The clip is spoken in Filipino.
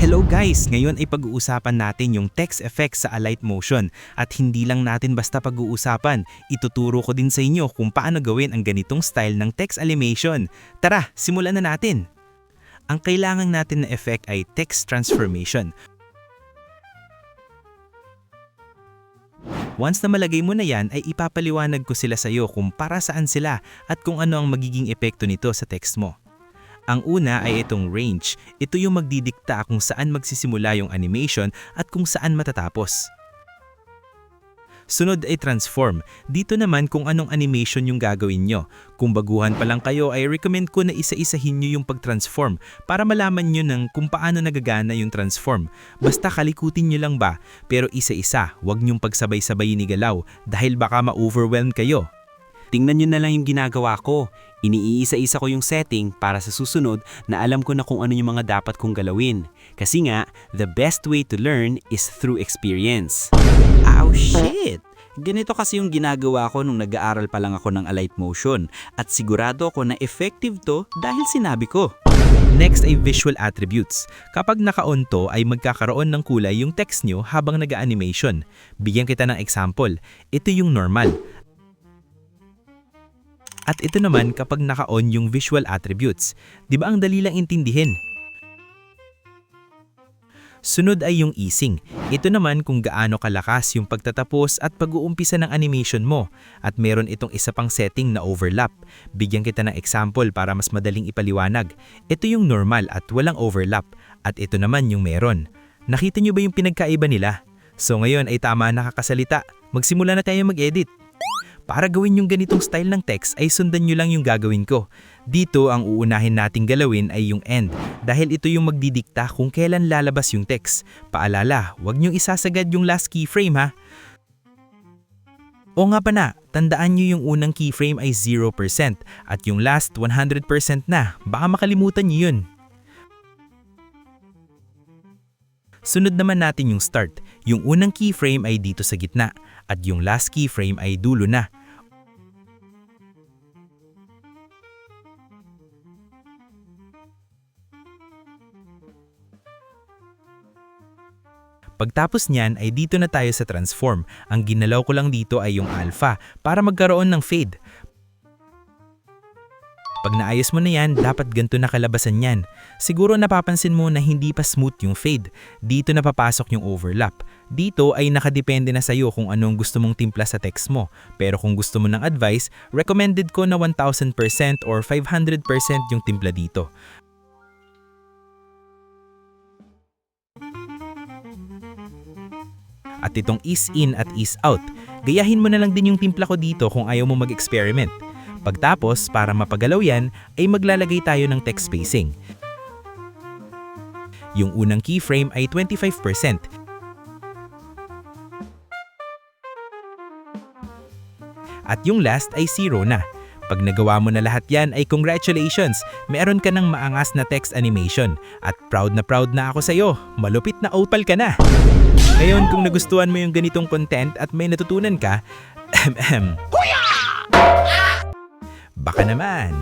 Hello guys! Ngayon ay pag-uusapan natin yung text effects sa Alight Motion. At hindi lang natin basta pag-uusapan, ituturo ko din sa inyo kung paano gawin ang ganitong style ng text animation. Tara, simulan na natin! Ang kailangan natin na effect ay text transformation. Once na malagay mo na yan, ay ipapaliwanag ko sila sa iyo kung para saan sila at kung ano ang magiging epekto nito sa text mo. Ang una ay itong range. Ito yung magdidikta kung saan magsisimula yung animation at kung saan matatapos. Sunod ay transform. Dito naman kung anong animation yung gagawin nyo. Kung baguhan pa lang kayo ay recommend ko na isa-isahin nyo yung pag-transform para malaman nyo ng kung paano nagagana yung transform. Basta kalikutin nyo lang ba, pero isa-isa, huwag nyong pagsabay-sabay ni galaw dahil baka ma-overwhelm kayo. Tingnan nyo na lang yung ginagawa ko. Iniisa-isa ko yung setting para sa susunod na alam ko na kung ano yung mga dapat kong galawin. Kasi nga, the best way to learn is through experience. Ow, shit! Ganito kasi yung ginagawa ko nung nag-aaral pa lang ako ng Alight Motion at sigurado ako na effective to dahil sinabi ko. Next ay visual attributes. Kapag naka-on to ay magkakaroon ng kulay yung text nyo habang nag-animation. Bigyan kita ng example. Ito yung normal. At ito naman kapag naka-on yung visual attributes. Di ba ang dali lang intindihin? Sunod ay yung easing. Ito naman kung gaano kalakas yung pagtatapos at pag-uumpisa ng animation mo. At meron itong isa pang setting na overlap. Bigyan kita ng example para mas madaling ipaliwanag. Ito yung normal at walang overlap. At ito naman yung meron. Nakita nyo ba yung pinagkaiba nila? So ngayon ay tama nakakasalita. Magsimula na tayo mag-edit. Para gawin yung ganitong style ng text ay sundan nyo lang yung gagawin ko. Dito ang uunahin nating galawin ay yung end dahil ito yung magdidikta kung kailan lalabas yung text. Paalala, huwag nyong isasagad yung last keyframe ha. O nga pa na, tandaan nyo yung unang keyframe ay 0% at yung last 100% na. Baka makalimutan nyo yun. Sunod naman natin yung start. Yung unang keyframe ay dito sa gitna at yung last keyframe ay dulo na. Pagtapos niyan ay dito na tayo sa transform. Ang ginalaw ko lang dito ay yung alpha para magkaroon ng fade. Pag naayos mo na yan, dapat ganito na kalabasan yan. Siguro napapansin mo na hindi pa smooth yung fade. Dito na papasok yung overlap. Dito ay nakadepende na sa'yo kung anong gusto mong timpla sa text mo. Pero kung gusto mo ng advice, recommended ko na 1000% or 500% yung timpla dito. At itong ease in at ease out, gayahin mo na lang din yung timpla ko dito kung ayaw mo mag-experiment. Pagtapos, para mapagalaw yan, ay maglalagay tayo ng text spacing. Yung unang keyframe ay 25%. At yung last ay 0 na. Pag nagawa mo na lahat yan ay congratulations! Meron ka ng maangas na text animation. At proud na ako sa'yo. Malupit na opal ka na! Ngayon, kung nagustuhan mo yung ganitong content at may natutunan ka, baka naman.